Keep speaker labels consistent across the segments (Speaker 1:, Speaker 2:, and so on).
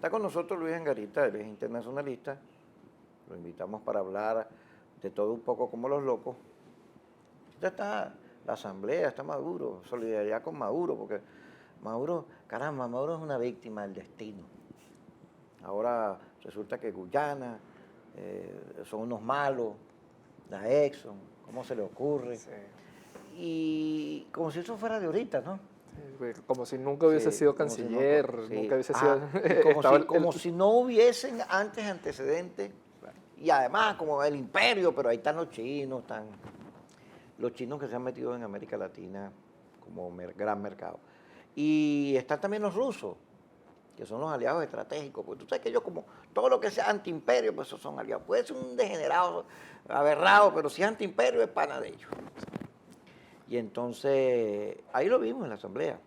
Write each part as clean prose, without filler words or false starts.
Speaker 1: Está con nosotros Luis Angarita, él es internacionalista. Lo invitamos para hablar de todo un poco como los locos. Ya está la asamblea, está Maduro, solidaridad con Maduro, porque Maduro, caramba, Maduro es una víctima del destino. Ahora resulta que Guyana son unos malos, la Exxon, ¿cómo se le ocurre?
Speaker 2: Sí.
Speaker 1: Y como si eso fuera de ahorita, ¿no?
Speaker 2: Como si nunca hubiese
Speaker 1: Sí,
Speaker 2: sido
Speaker 1: como si
Speaker 2: canciller,
Speaker 1: sí.
Speaker 2: nunca hubiese sido...
Speaker 1: Y como,
Speaker 2: estaba
Speaker 1: como si no hubiesen antes antecedentes. Y además, como el imperio, pero ahí están los chinos, los chinos que se han metido en América Latina como gran mercado. Y están también los rusos, que son los aliados estratégicos, porque tú sabes que ellos como todo lo que sea antiimperio, pues esos son aliados. Puede ser un degenerado, aberrado, pero si es antiimperio es pana de ellos. Y entonces, ahí lo vimos en la asamblea.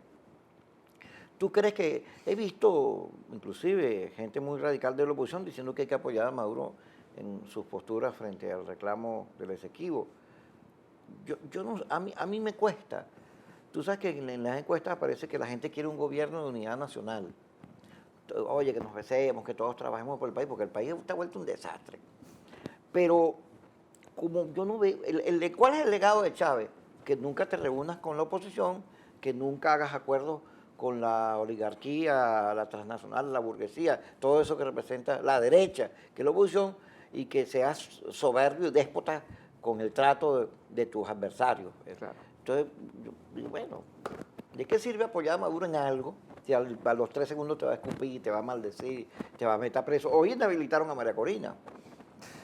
Speaker 1: ¿Tú crees que he visto, inclusive, gente muy radical de la oposición diciendo que hay que apoyar a Maduro en sus posturas frente al reclamo del Esequibo? Yo no, a mí me cuesta. Tú sabes que en las encuestas aparece que la gente quiere un gobierno de unidad nacional. Oye, que nos besemos, que todos trabajemos por el país, porque el país está vuelto un desastre. Pero como yo no veo, ¿cuál es el legado de Chávez? Que nunca te reúnas con la oposición, que nunca hagas acuerdos con la oligarquía, la transnacional, la burguesía, todo eso que representa la derecha, que es la oposición, y que seas soberbio y déspota con el trato de tus adversarios.
Speaker 2: Claro.
Speaker 1: Entonces, bueno, ¿de qué sirve apoyar a Maduro en algo? Si a los 3 segundos te va a escupir, te va a maldecir, te va a meter preso. Hoy inhabilitaron a María Corina.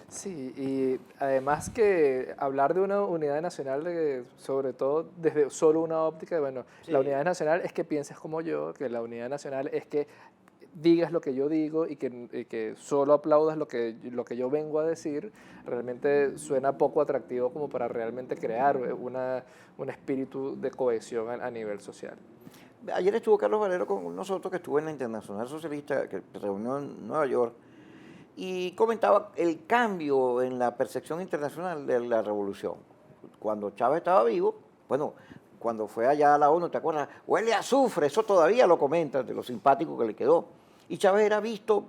Speaker 2: Sí, y además que hablar de una unidad nacional, sobre todo desde solo una óptica, bueno,
Speaker 1: Sí.
Speaker 2: La unidad nacional es que pienses como yo, que la unidad nacional es que digas lo que yo digo y que solo aplaudas lo que yo vengo a decir, realmente suena poco atractivo como para realmente crear un espíritu de cohesión a nivel social.
Speaker 1: Ayer estuvo Carlos Valero con nosotros, que estuvo en la Internacional Socialista, que se reunió en Nueva York, y comentaba el cambio en la percepción internacional de la revolución. Cuando Chávez estaba vivo, bueno, cuando fue allá a la ONU, ¿te acuerdas? Huele a azufre, eso todavía lo comenta, de lo simpático que le quedó. Y Chávez era visto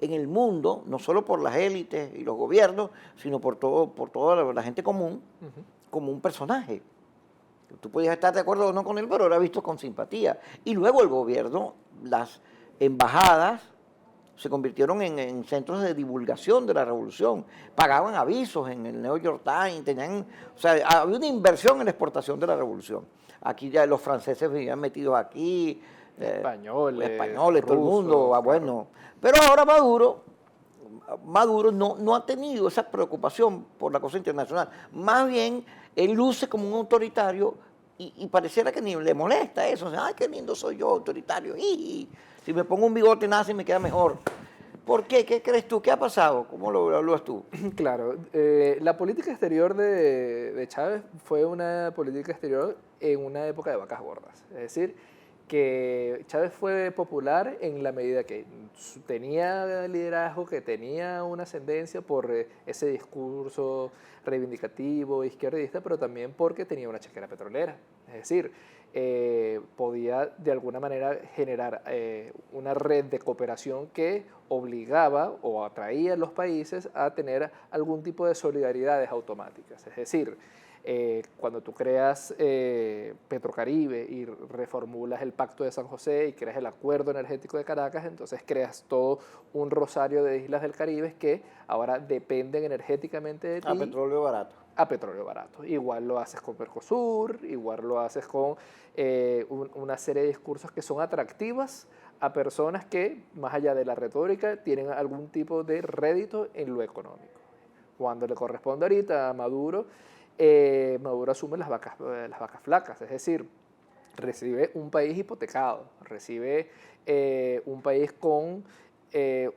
Speaker 1: en el mundo, no solo por las élites y los gobiernos, sino por toda la gente común, como un personaje. Tú podías estar de acuerdo o no con él, pero era visto con simpatía. Y luego el gobierno, las embajadas, se convirtieron en centros de divulgación de la revolución, pagaban avisos en el New York Times, o sea, había una inversión en la exportación de la revolución. Aquí ya los franceses vivían metidos aquí, españoles, todo el mundo,
Speaker 2: claro.
Speaker 1: bueno. Pero ahora Maduro no ha tenido esa preocupación por la cosa internacional. Más bien, él luce como un autoritario y pareciera que ni le molesta eso. O sea, ay, qué lindo soy yo, autoritario. Y si me pongo un bigote nazi me queda mejor. ¿Por qué? ¿Qué crees tú? ¿Qué ha pasado? ¿Cómo lo evalúas tú?
Speaker 2: Claro, la política exterior de Chávez fue una política exterior en una época de vacas gordas. Es decir, que Chávez fue popular en la medida que tenía liderazgo, que tenía una ascendencia por ese discurso reivindicativo, izquierdista, pero también porque tenía una chequera petrolera. Es decir, podía de alguna manera generar una red de cooperación que obligaba o atraía a los países a tener algún tipo de solidaridades automáticas. Es decir, cuando tú creas Petrocaribe y reformulas el Pacto de San José y creas el Acuerdo Energético de Caracas, entonces creas todo un rosario de islas del Caribe que ahora dependen energéticamente de ti.
Speaker 1: A petróleo barato.
Speaker 2: A petróleo barato. Igual lo haces con Mercosur, igual lo haces con una serie de discursos que son atractivas a personas que, más allá de la retórica, tienen algún tipo de rédito en lo económico. Cuando le corresponde ahorita a Maduro, Maduro asume las vacas flacas, es decir, recibe un país hipotecado, recibe un país con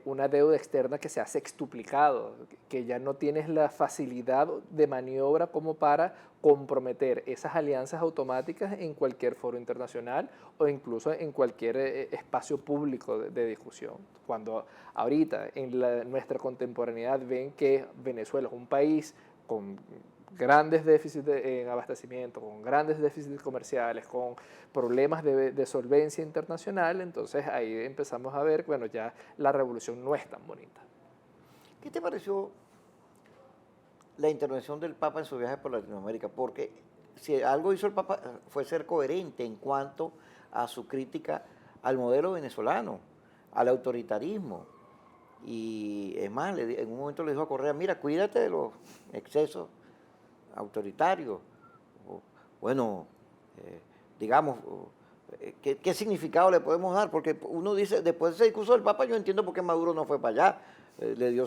Speaker 2: una deuda externa que se ha sextuplicado, que ya no tienes la facilidad de maniobra como para comprometer esas alianzas automáticas en cualquier foro internacional o incluso en cualquier espacio público de discusión. Cuando ahorita en nuestra contemporaneidad ven que Venezuela es un país con grandes déficits en abastecimiento, con grandes déficits comerciales, con problemas de solvencia internacional, entonces ahí empezamos a ver, bueno, ya la revolución no es tan bonita.
Speaker 1: ¿Qué te pareció la intervención del Papa en su viaje por Latinoamérica? Porque si algo hizo el Papa fue ser coherente en cuanto a su crítica al modelo venezolano, al autoritarismo. Y es más, en un momento le dijo a Correa, mira, cuídate de los excesos autoritarios. O, bueno, digamos, ¿qué significado le podemos dar? Porque uno dice, después de ese discurso del Papa, yo entiendo por qué Maduro no fue para allá, le dio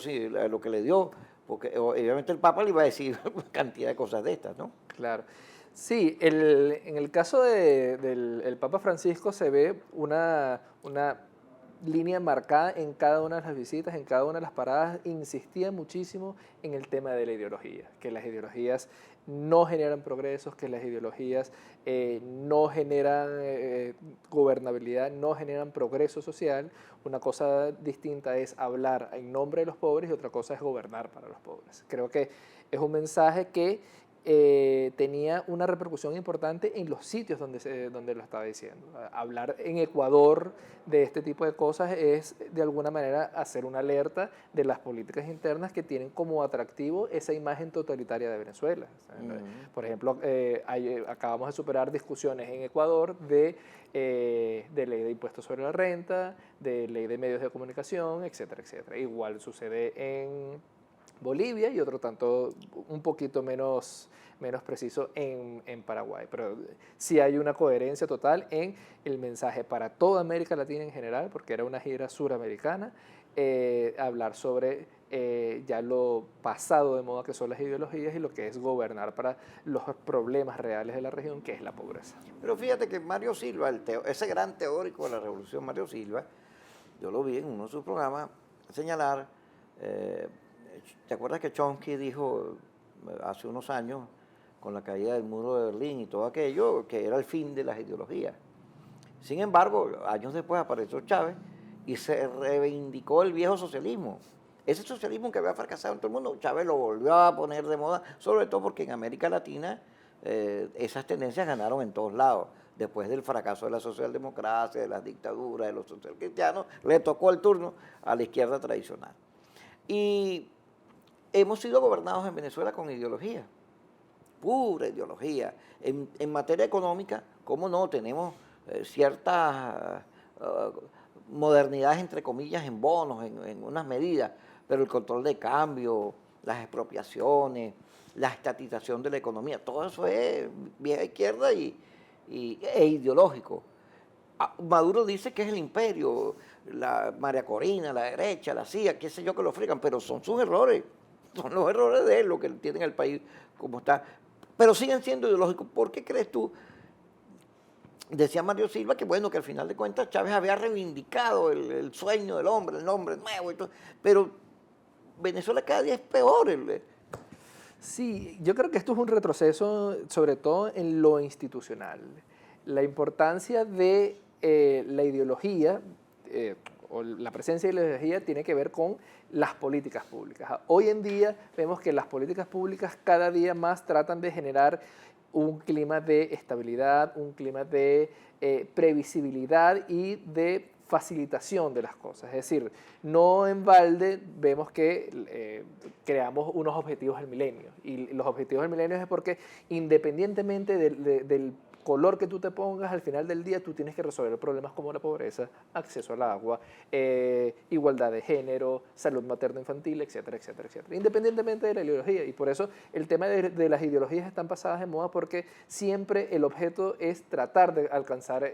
Speaker 1: lo que le dio, porque obviamente el Papa le iba a decir una cantidad de cosas de estas, ¿no?
Speaker 2: Claro. Sí, en el caso del el Papa Francisco se ve una línea marcada en cada una de las visitas, en cada una de las paradas. Insistía muchísimo en el tema de la ideología, que las ideologías no generan progresos, que las ideologías no generan gobernabilidad, no generan progreso social. Una cosa distinta es hablar en nombre de los pobres y otra cosa es gobernar para los pobres. Creo que es un mensaje que tenía una repercusión importante en los sitios donde lo estaba diciendo. Hablar en Ecuador de este tipo de cosas es de alguna manera hacer una alerta de las políticas internas que tienen como atractivo esa imagen totalitaria de Venezuela. Por ejemplo, acabamos de superar discusiones en Ecuador de ley de impuestos sobre la renta, de ley de medios de comunicación, etcétera, etcétera. Igual sucede en Bolivia y otro tanto un poquito menos preciso en Paraguay. Pero sí hay una coherencia total en el mensaje para toda América Latina en general, porque era una gira suramericana, hablar sobre ya lo pasado de moda que son las ideologías y lo que es gobernar para los problemas reales de la región, que es la pobreza.
Speaker 1: Pero fíjate que Mario Silva, ese gran teórico de la revolución, Mario Silva, yo lo vi en uno de sus programas señalar, ¿te acuerdas que Chomsky dijo hace unos años, con la caída del muro de Berlín y todo aquello, que era el fin de las ideologías? Sin embargo, años después apareció Chávez y se reivindicó el viejo socialismo. Ese socialismo que había fracasado en todo el mundo, Chávez lo volvió a poner de moda, sobre todo porque en América Latina esas tendencias ganaron en todos lados. Después del fracaso de la socialdemocracia, de las dictaduras, de los socialcristianos, le tocó el turno a la izquierda tradicional. Y hemos sido gobernados en Venezuela con ideología, pura ideología. En materia económica, ¿cómo no? Tenemos ciertas modernidades, entre comillas, en bonos, en unas medidas, pero el control de cambio, las expropiaciones, la estatización de la economía, todo eso es vieja izquierda e ideológico. Maduro dice que es el imperio, la María Corina, la derecha, la CIA, qué sé yo, que lo frigan, pero son sus errores, son los errores de él lo que tienen el país como está. Pero siguen siendo ideológicos. ¿Por qué crees tú? Decía Mario Silva que bueno, que al final de cuentas Chávez había reivindicado el sueño del hombre, el nombre nuevo y todo, pero Venezuela cada día es peor.
Speaker 2: Sí, yo creo que esto es un retroceso, sobre todo en lo institucional. La importancia de la ideología o la presencia de la ideología tiene que ver con las políticas públicas. Hoy en día vemos que las políticas públicas cada día más tratan de generar un clima de estabilidad, un clima de previsibilidad y de facilitación de las cosas. Es decir, no en balde vemos que creamos unos objetivos del milenio. Y los objetivos del milenio es porque independientemente del color que tú te pongas, al final del día tú tienes que resolver problemas como la pobreza, acceso al agua, igualdad de género, salud materno-infantil, etcétera, etcétera, etcétera. Independientemente de la ideología. Y por eso el tema de las ideologías están pasadas de moda porque siempre el objeto es tratar de alcanzar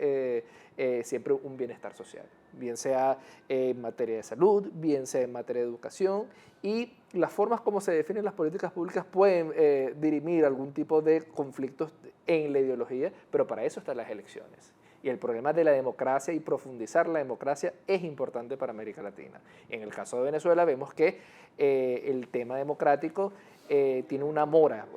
Speaker 2: siempre un bienestar social. Bien sea en materia de salud, bien sea en materia de educación. Y las formas como se definen las políticas públicas pueden dirimir algún tipo de conflictos en la ideología, pero para eso están las elecciones. Y el problema de la democracia y profundizar la democracia es importante para América Latina. En el caso de Venezuela vemos que el tema democrático tiene una mora,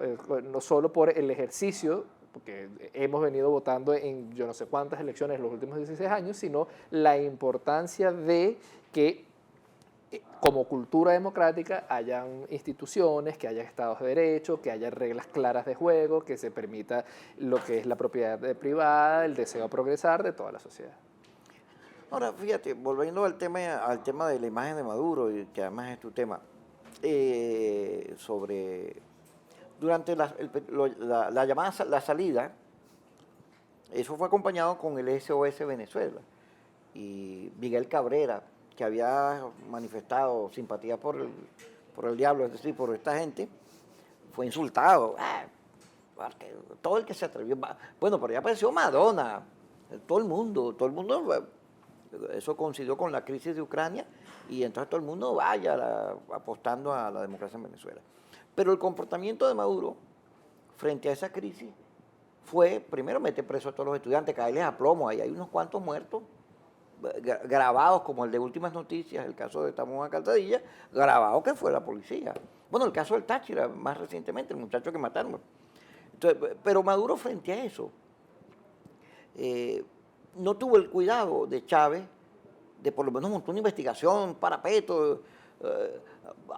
Speaker 2: no solo por el ejercicio, porque hemos venido votando en yo no sé cuántas elecciones en los últimos 16 años, sino la importancia de que como cultura democrática hayan instituciones, que haya estados de derecho, que haya reglas claras de juego, que se permita lo que es la propiedad privada, el deseo de progresar de toda la sociedad.
Speaker 1: Ahora, fíjate, volviendo al tema de la imagen de Maduro, y que además es tu tema, sobre, durante la llamada, la salida, eso fue acompañado con el SOS Venezuela. Y Miguel Cabrera, que había manifestado simpatía por el diablo, es decir, por esta gente, fue insultado. Porque todo el que se atrevió. Bueno, pero ya apareció Madonna, todo el mundo, eso coincidió con la crisis de Ucrania y entonces todo el mundo vaya apostando a la democracia en Venezuela. Pero el comportamiento de Maduro frente a esa crisis fue, primero, meter preso a todos los estudiantes, caerles a plomo, ahí hay unos cuantos muertos grabados, como el de Últimas Noticias, el caso de Tamón Calzadilla, grabado que fue la policía. Bueno, el caso del Táchira, más recientemente, el muchacho que mataron. Entonces, pero Maduro frente a eso no tuvo el cuidado de Chávez de por lo menos montar una investigación, parapeto.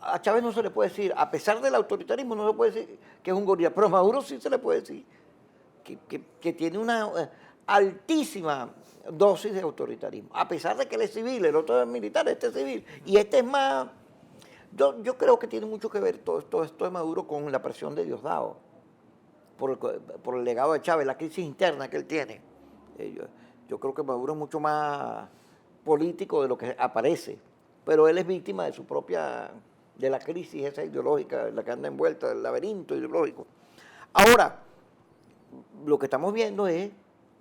Speaker 1: A Chávez no se le puede decir, a pesar del autoritarismo, no se puede decir que es un gorila, pero a Maduro sí se le puede decir que tiene una altísima dosis de autoritarismo, a pesar de que él es civil, el otro es militar, este es civil, y este es más. Yo creo que tiene mucho que ver todo esto de Maduro con la presión de Diosdado, por el legado de Chávez, la crisis interna que él tiene. Yo creo que Maduro es mucho más político de lo que aparece, pero él es víctima de la crisis esa ideológica, en la que anda envuelta, del laberinto ideológico. Ahora, lo que estamos viendo es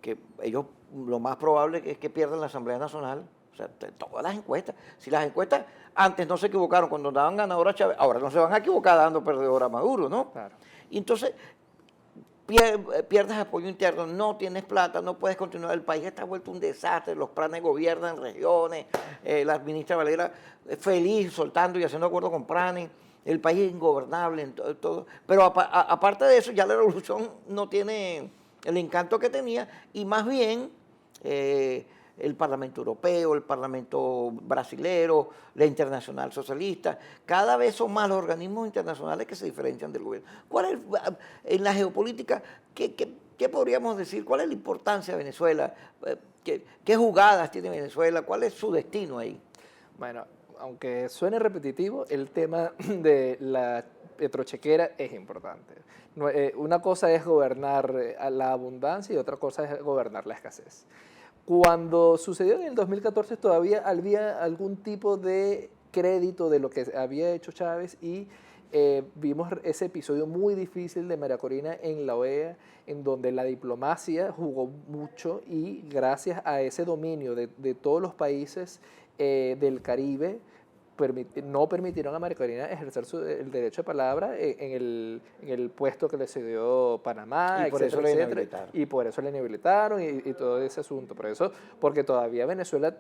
Speaker 1: que ellos, lo más probable es que pierdan la Asamblea Nacional, o sea, todas las encuestas. Si las encuestas antes no se equivocaron cuando daban ganador a Chávez, ahora no se van a equivocar dando perdedor a Maduro, ¿no?
Speaker 2: Claro.
Speaker 1: Y entonces pierdes apoyo interno, no tienes plata, no puedes continuar, el país está vuelto un desastre, los planes gobiernan regiones, la ministra Valera feliz soltando y haciendo acuerdos con planes, el país es ingobernable, todo. Pero aparte de eso, ya la revolución no tiene el encanto que tenía y más bien el Parlamento Europeo, el Parlamento Brasilero, la Internacional Socialista, cada vez son más los organismos internacionales que se diferencian del gobierno. ¿Cuál es, en la geopolítica, qué podríamos decir? ¿Cuál es la importancia de Venezuela? ¿Qué jugadas tiene Venezuela? ¿Cuál es su destino ahí?
Speaker 2: Bueno, aunque suene repetitivo, el tema de la petrochequera es importante. Una cosa es gobernar la abundancia y otra cosa es gobernar la escasez. Cuando sucedió en el 2014 todavía había algún tipo de crédito de lo que había hecho Chávez y vimos ese episodio muy difícil de María Corina en la OEA, en donde la diplomacia jugó mucho y gracias a ese dominio de todos los países del Caribe, no permitieron a María Corina ejercer el derecho de palabra en el puesto que le cedió Panamá,
Speaker 1: y por eso le inhabilitaron.
Speaker 2: Y por eso le inhabilitaron y todo ese asunto. Por eso, porque todavía Venezuela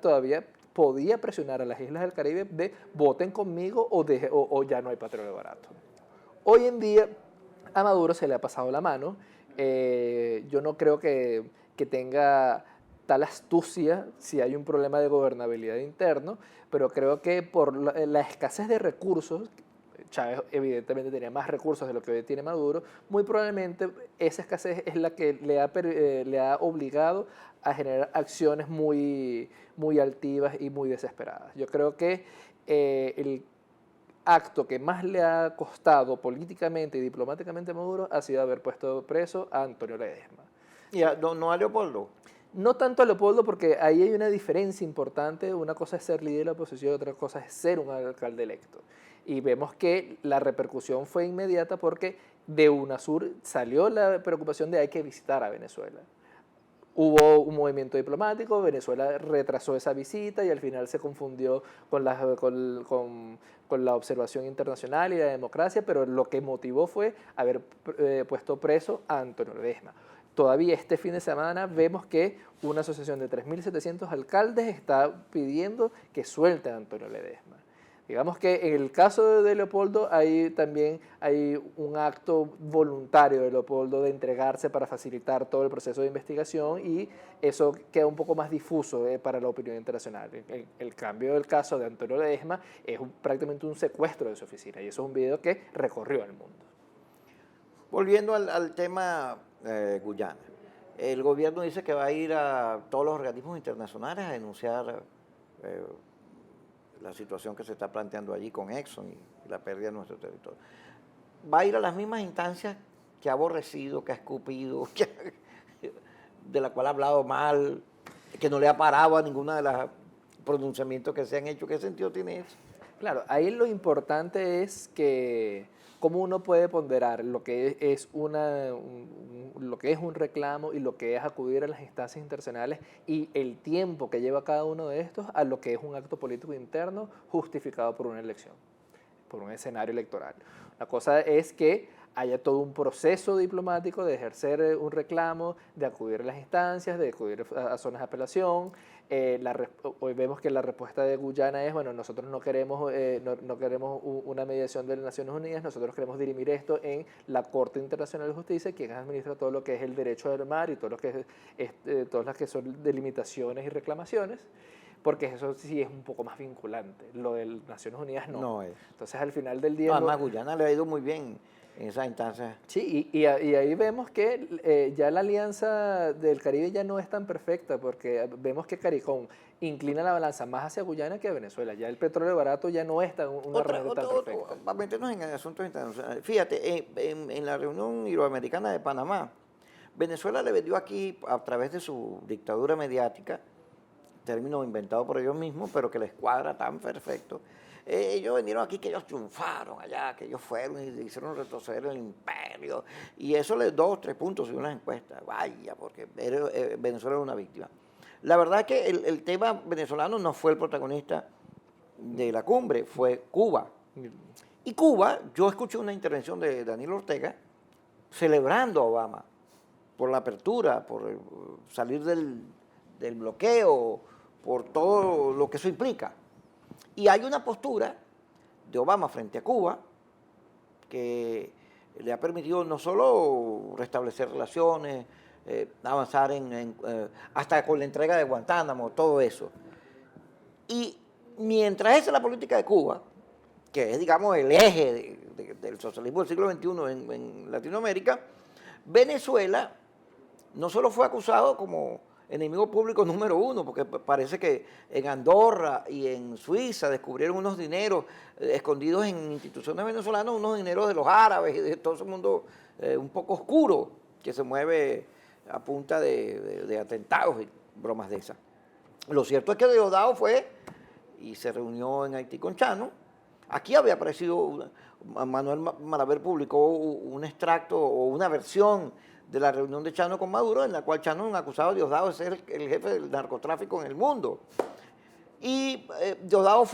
Speaker 2: podía presionar a las islas del Caribe de voten conmigo o ya no hay petróleo barato. Hoy en día a Maduro se le ha pasado la mano. Yo no creo que tenga tal astucia si hay un problema de gobernabilidad interno, pero creo que por la escasez de recursos, Chávez evidentemente tenía más recursos de lo que hoy tiene Maduro, muy probablemente esa escasez es la que le ha obligado a generar acciones muy, muy altivas y muy desesperadas. Yo creo que el acto que más le ha costado políticamente y diplomáticamente a Maduro ha sido haber puesto preso a Antonio Ledesma.
Speaker 1: ¿Y no a Leopoldo?
Speaker 2: No tanto a Leopoldo, porque ahí hay una diferencia importante. Una cosa es ser líder de la oposición, otra cosa es ser un alcalde electo. Y vemos que la repercusión fue inmediata porque de UNASUR salió la preocupación de hay que visitar a Venezuela. Hubo un movimiento diplomático, Venezuela retrasó esa visita y al final se confundió con la observación internacional y la democracia, pero lo que motivó fue haber puesto preso a Antonio Ledesma. Todavía este fin de semana vemos que una asociación de 3.700 alcaldes está pidiendo que suelten a Antonio Ledesma. Digamos que en el caso de Leopoldo también hay un acto voluntario de Leopoldo de entregarse para facilitar todo el proceso de investigación y eso queda un poco más difuso para la opinión internacional. El cambio del caso de Antonio Ledesma es prácticamente un secuestro de su oficina y eso es un video que recorrió el mundo.
Speaker 1: Volviendo al tema Guyana, el gobierno dice que va a ir a todos los organismos internacionales a denunciar la situación que se está planteando allí con Exxon y la pérdida de nuestro territorio. Va a ir a las mismas instancias que ha aborrecido, que ha escupido, de la cual ha hablado mal, que no le ha parado a ninguno de los pronunciamientos que se han hecho. ¿Qué sentido tiene eso?
Speaker 2: Claro, ahí lo importante es que cómo uno puede ponderar lo que es lo que es un reclamo y lo que es acudir a las instancias internacionales y el tiempo que lleva cada uno de estos a lo que es un acto político interno justificado por una elección, por un escenario electoral. La cosa es que haya todo un proceso diplomático de ejercer un reclamo, de acudir a las instancias, de acudir a zonas de apelación. Hoy vemos que la respuesta de Guyana es, bueno, nosotros no queremos una mediación de las Naciones Unidas, nosotros queremos dirimir esto en la Corte Internacional de Justicia, quien administra todo lo que es el derecho del mar y todo lo que todas las que son delimitaciones y reclamaciones, porque eso sí es un poco más vinculante. Lo de Naciones Unidas no.
Speaker 1: No es.
Speaker 2: Entonces, al final del día...
Speaker 1: No, además, Guyana le ha ido muy bien en esas instancias.
Speaker 2: Sí, y ahí vemos que ya la alianza del Caribe ya no es tan perfecta, porque vemos que CARICOM inclina la balanza más hacia Guyana que a Venezuela. Ya el petróleo barato ya no es una herramienta tan perfecta.
Speaker 1: Para meternos en asuntos internacionales. Fíjate, en la reunión iberoamericana de Panamá, Venezuela le vendió aquí, a través de su dictadura mediática, término inventado por ellos mismos, pero que les cuadra tan perfecto. Ellos vinieron aquí que ellos triunfaron allá, que ellos fueron y hicieron retroceder el imperio. Y eso les 2 o 3 puntos en una encuesta. Vaya, porque Venezuela era una víctima. La verdad es que el tema venezolano no fue el protagonista de la cumbre, fue Cuba. Y Cuba, yo escuché una intervención de Daniel Ortega celebrando a Obama por la apertura, por salir del bloqueo, por todo lo que eso implica. Y hay una postura de Obama frente a Cuba que le ha permitido no solo restablecer relaciones, avanzar hasta con la entrega de Guantánamo, todo eso. Y mientras esa es la política de Cuba, que es, digamos, el eje del socialismo del siglo XXI en Latinoamérica, Venezuela no solo fue acusado como enemigo público número 1, porque parece que en Andorra y en Suiza descubrieron unos dineros escondidos en instituciones venezolanas, unos dineros de los árabes y de todo ese mundo un poco oscuro que se mueve a punta de atentados y bromas de esas. Lo cierto es que Diosdado fue y se reunió en Haití con Chano. Aquí había aparecido, Manuel Malaver publicó un extracto o una versión de la reunión de Chano con Maduro, en la cual Chano es un acusado de Diosdado de ser el jefe del narcotráfico en el mundo. Y Diosdado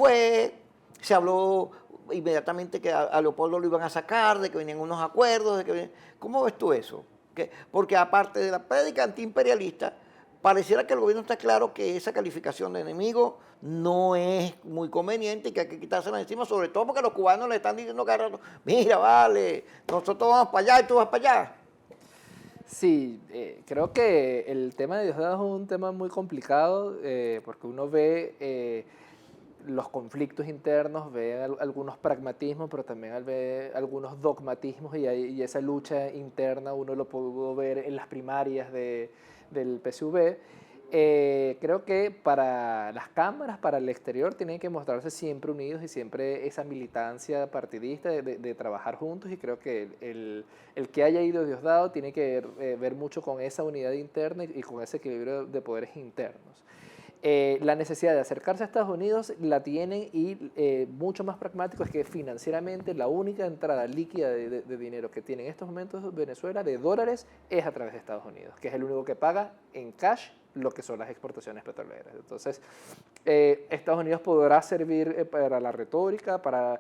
Speaker 1: se habló inmediatamente que a Leopoldo lo iban a sacar, de que venían unos acuerdos, ¿cómo ves tú eso? Porque aparte de la prédica antiimperialista, pareciera que el gobierno está claro que esa calificación de enemigo no es muy conveniente y que hay que quitársela encima, sobre todo porque los cubanos le están diciendo cada rato, mira, vale, nosotros vamos para allá y tú vas para allá.
Speaker 2: Sí, creo que el tema de Diosdado es un tema muy complicado porque uno ve los conflictos internos, ve algunos pragmatismos, pero también ve algunos dogmatismos y esa lucha interna uno lo pudo ver en las primarias del PSUV. Creo que para las cámaras, para el exterior, tienen que mostrarse siempre unidos y siempre esa militancia partidista de trabajar juntos, y creo que el que haya ido Diosdado tiene que ver mucho con esa unidad interna y con ese equilibrio de poderes internos. La necesidad de acercarse a Estados Unidos la tienen, y mucho más pragmático es que financieramente la única entrada líquida de dinero que tiene en estos momentos Venezuela de dólares es a través de Estados Unidos, que es el único que paga en cash lo que son las exportaciones petroleras. Entonces, Estados Unidos podrá servir para la retórica, para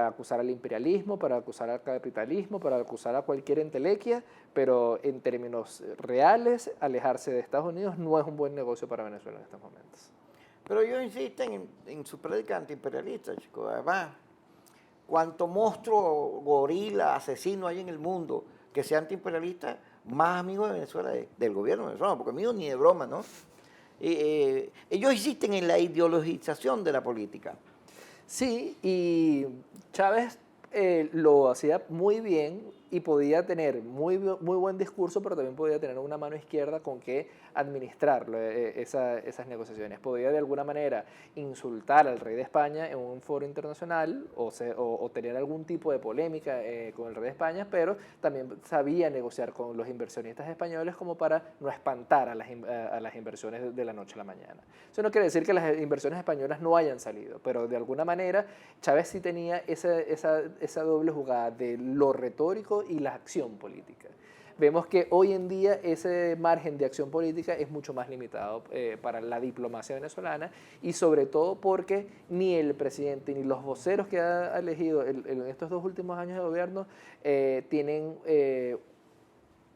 Speaker 2: acusar al imperialismo, para acusar al capitalismo, para acusar a cualquier entelequia, pero en términos reales, alejarse de Estados Unidos no es un buen negocio para Venezuela en estos momentos.
Speaker 1: Pero ellos insisten en su prédica antiimperialista, chicos. Además, cuanto monstruo, gorila, asesino hay en el mundo que sea antiimperialista, más amigo de Venezuela del gobierno venezolano, porque mío ni de broma, ¿no? Ellos insisten en la ideologización de la política.
Speaker 2: Sí, y Chávez lo hacía muy bien y podía tener muy buen discurso, pero también podía tener una mano izquierda con que administrar esas negociaciones. Podía de alguna manera insultar al rey de España en un foro internacional o tener algún tipo de polémica con el rey de España, pero también sabía negociar con los inversionistas españoles como para no espantar a las inversiones de la noche a la mañana. Eso no quiere decir que las inversiones españolas no hayan salido, pero de alguna manera Chávez sí tenía esa doble jugada de lo retórico y la acción política. Vemos que hoy en día ese margen de acción política es mucho más limitado para la diplomacia venezolana y sobre todo porque ni el presidente ni los voceros que ha elegido en estos 2 últimos años de gobierno tienen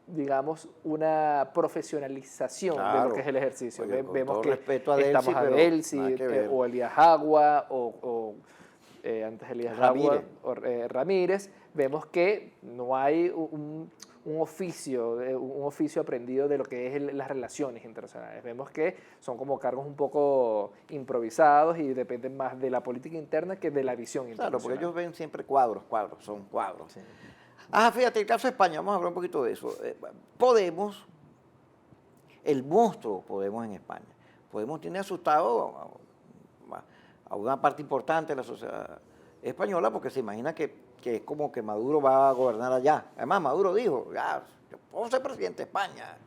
Speaker 2: digamos, una profesionalización de lo que es el ejercicio.
Speaker 1: Oye, con
Speaker 2: vemos
Speaker 1: todo
Speaker 2: que
Speaker 1: respeto a Delcy,
Speaker 2: estamos a
Speaker 1: pero
Speaker 2: Delcy
Speaker 1: nada que ver.
Speaker 2: o Elías Agua antes Elías
Speaker 1: Ramírez.
Speaker 2: Agua o Ramírez, vemos que no hay un oficio aprendido de lo que es las relaciones internacionales. Vemos que son como cargos un poco improvisados y dependen más de la política interna que de la visión
Speaker 1: Claro,
Speaker 2: internacional.
Speaker 1: porque ellos ven siempre cuadros, son cuadros.
Speaker 2: Sí.
Speaker 1: Fíjate, el caso de España, vamos a hablar un poquito de eso. Podemos, el monstruo Podemos en España. Podemos tiene asustado a una parte importante de la sociedad española porque se imagina que es como que Maduro va a gobernar allá. Además, Maduro dijo, ya, yo puedo ser presidente de España,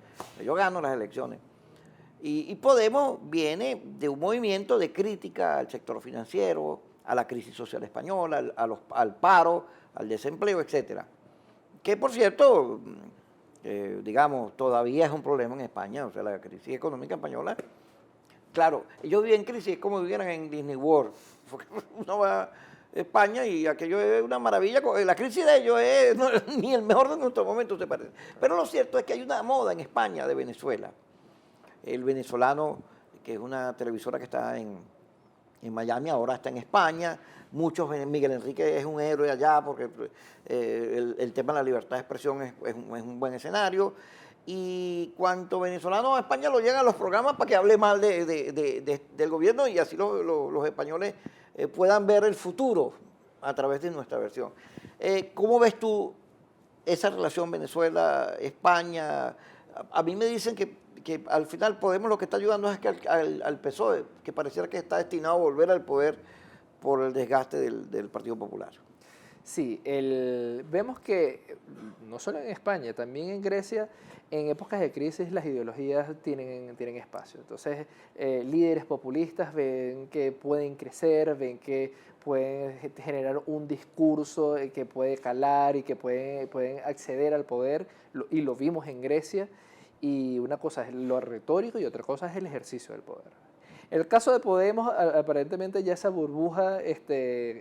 Speaker 1: yo gano las elecciones. Y Podemos viene de un movimiento de crítica al sector financiero, a la crisis social española, al paro, al desempleo, etcétera. Que, por cierto, digamos, todavía es un problema en España, o sea, la crisis económica española. Claro, ellos viven en crisis, es como vivieran en Disney World. Porque uno va a España y aquello es una maravilla. La crisis de ellos es ni el mejor de nuestros momentos, se parece. Pero lo cierto es que hay una moda en España de Venezuela. El venezolano, que es una televisora que está en Miami, ahora está en España. Miguel Enrique es un héroe allá porque el tema de la libertad de expresión es un buen escenario. Y cuanto venezolano a España lo llegan a los programas para que hable mal del gobierno y así los españoles puedan ver el futuro a través de nuestra versión. ¿Cómo ves tú esa relación Venezuela-España? A mí me dicen que al final Podemos lo que está ayudando es que al PSOE, que pareciera que está destinado a volver al poder por el desgaste del Partido Popular.
Speaker 2: Sí, vemos que no solo en España, también en Grecia, en épocas de crisis las ideologías tienen espacio. Entonces, líderes populistas ven que pueden crecer, ven que pueden generar un discurso que puede calar y que pueden acceder al poder, y lo vimos en Grecia, y una cosa es lo retórico y otra cosa es el ejercicio del poder. El caso de Podemos, aparentemente ya esa burbuja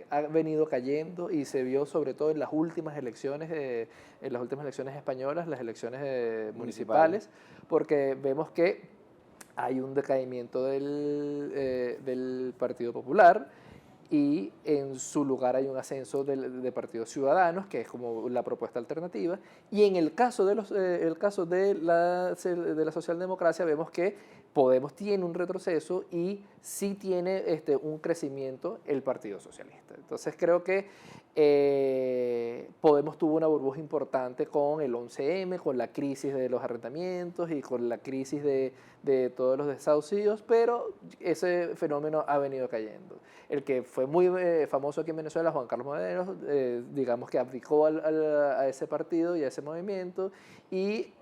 Speaker 2: ha venido cayendo y se vio sobre todo en las últimas elecciones españolas, las elecciones municipales, porque vemos que hay un decaimiento del Partido Popular y en su lugar hay un ascenso de Partidos Ciudadanos, que es como la propuesta alternativa, y en el caso de la socialdemocracia vemos que Podemos tiene un retroceso y sí tiene un crecimiento el Partido Socialista. Entonces creo que Podemos tuvo una burbuja importante con el 11M, con la crisis de los arrendamientos y con la crisis de todos los desahucios, pero ese fenómeno ha venido cayendo. El que fue muy famoso aquí en Venezuela, Juan Carlos Modelos, digamos que abdicó a ese partido y a ese movimiento, y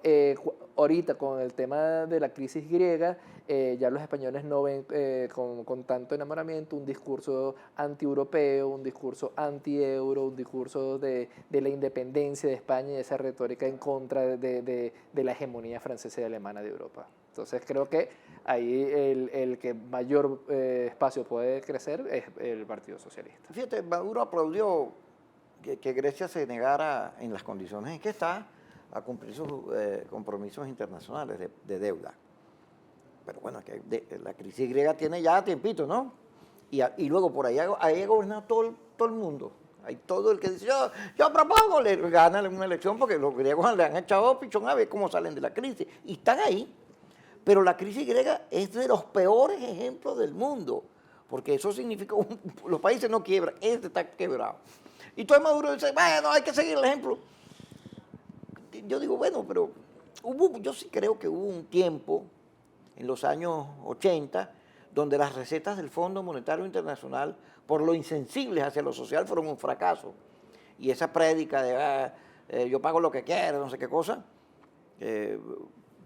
Speaker 2: ahorita con el tema de la crisis griega, ya los españoles no ven con tanto enamoramiento un discurso anti-europeo, un discurso anti-euro, un discurso de la independencia de España y esa retórica en contra de la hegemonía francesa y alemana de Europa. Entonces creo que ahí el que mayor espacio puede crecer es el Partido Socialista.
Speaker 1: Fíjate, Maduro aplaudió que Grecia se negara en las condiciones en que está a cumplir sus compromisos internacionales de deuda. pero bueno, es que la crisis griega tiene ya tiempito, ¿no? Y luego por ahí ha gobernado todo el mundo. Hay todo el que dice, yo propongo, le gana una elección porque los griegos le han echado pichón a ver cómo salen de la crisis. Y están ahí. Pero la crisis griega es de los peores ejemplos del mundo, porque eso significa los países no quiebran, este está quebrado. Y todo Maduro dice, bueno, hay que seguir el ejemplo. Yo digo, bueno, pero yo sí creo que hubo un tiempo, en los años 80, donde las recetas del Fondo Monetario Internacional, por lo insensibles hacia lo social, fueron un fracaso. Y esa prédica de yo pago lo que quiera, no sé qué cosa,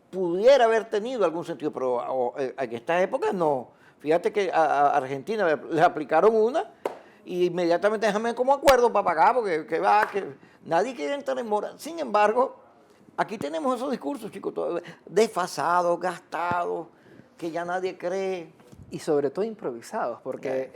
Speaker 1: pudiera haber tenido algún sentido, pero en estas épocas no. Fíjate que a Argentina le aplicaron una y inmediatamente déjame como acuerdo para pagar, porque que nadie quiere entrar en mora. Sin embargo, aquí tenemos esos discursos, chicos, desfasados, gastados, que ya nadie cree.
Speaker 2: Y sobre todo improvisados, porque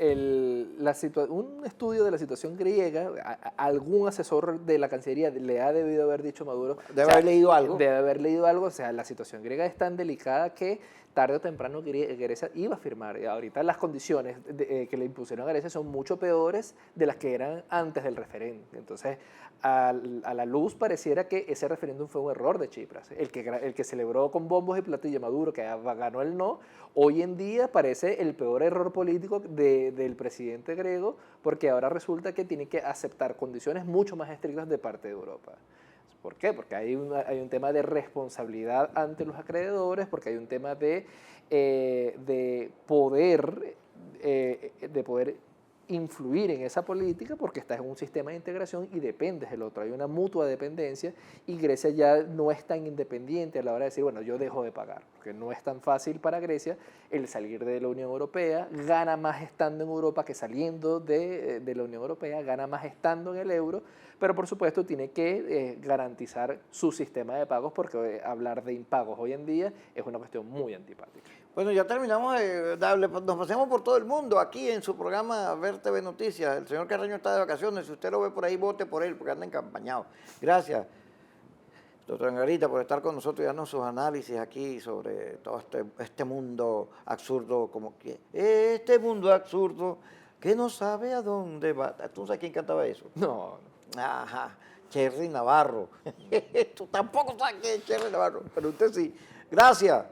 Speaker 2: un estudio de la situación griega, algún asesor de la Cancillería le ha debido haber dicho a Maduro.
Speaker 1: Debe haber leído algo.
Speaker 2: Debe haber leído algo, o sea, la situación griega es tan delicada que tarde o temprano Grecia iba a firmar. Y ahorita las condiciones que le impusieron a Grecia son mucho peores de las que eran antes del referéndum. Entonces, a la luz pareciera que ese referéndum fue un error de Tsipras. El que celebró con bombos y platillos Maduro, que ganó el no, hoy en día parece el peor error político del presidente griego, porque ahora resulta que tiene que aceptar condiciones mucho más estrictas de parte de Europa. ¿Por qué? Porque hay un tema de responsabilidad ante los acreedores, porque hay un tema de poder influir en esa política, porque estás en un sistema de integración y dependes del otro. Hay una mutua dependencia y Grecia ya no es tan independiente a la hora de decir, bueno, yo dejo de pagar, porque no es tan fácil para Grecia el salir de la Unión Europea, gana más estando en Europa que saliendo de la Unión Europea, gana más estando en el euro, pero por supuesto tiene que garantizar su sistema de pagos, porque hablar de impagos hoy en día es una cuestión muy antipática.
Speaker 1: Bueno, ya terminamos de darle, nos pasemos por todo el mundo aquí en su programa Ver TV Noticias. El señor Carreño está de vacaciones, si usted lo ve por ahí, vote por él, porque anda encampañado. Gracias, doctor Angarita, por estar con nosotros y darnos sus análisis aquí sobre todo este mundo absurdo, como que este mundo absurdo que no sabe a dónde va. ¿Tú sabes quién cantaba eso?
Speaker 2: No.
Speaker 1: Ajá, Cherry Navarro. Tú tampoco sabes quién es Cherry Navarro, pero usted sí. Gracias.